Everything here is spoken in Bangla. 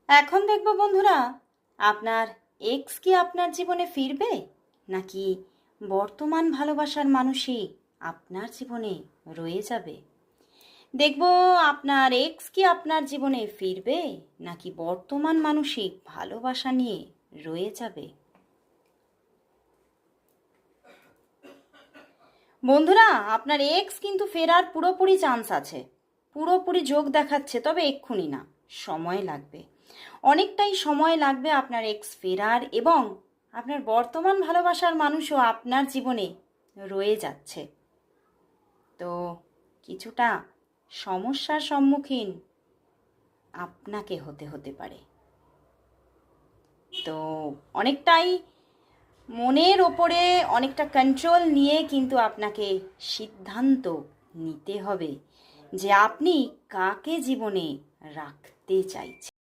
এখন দেখব বন্ধুরা, আপনার এক্স কি আপনার জীবনে ফিরবে, নাকি বর্তমান ভালোবাসার মানুষই আপনার জীবনে রয়ে যাবে। দেখব আপনার এক্স কি আপনার জীবনে ফিরবে, নাকি বর্তমান মানসিক ভালোবাসা নিয়ে রয়ে যাবে। বন্ধুরা, আপনার এক্স কিন্তু ফেরার পুরোপুরি চান্স আছে, পুরোপুরি যোগ দেখাচ্ছে, তবে এক্ষুনি না, সময় লাগবে, অনেকটাই সময় লাগবে আপনার এক্স ফেরার, এবং আপনার বর্তমান ভালোবাসার মানুষও আপনার জীবনে রয়ে যাচ্ছে। তো কিছুটা সমস্যার সম্মুখীন আপনাকে হতে পারে। তো অনেকটাই মনের ওপরে অনেকটা কন্ট্রোল নিয়ে কিন্তু আপনাকে সিদ্ধান্ত নিতে হবে যে আপনি কাকে জীবনে রাখতে চাইছেন।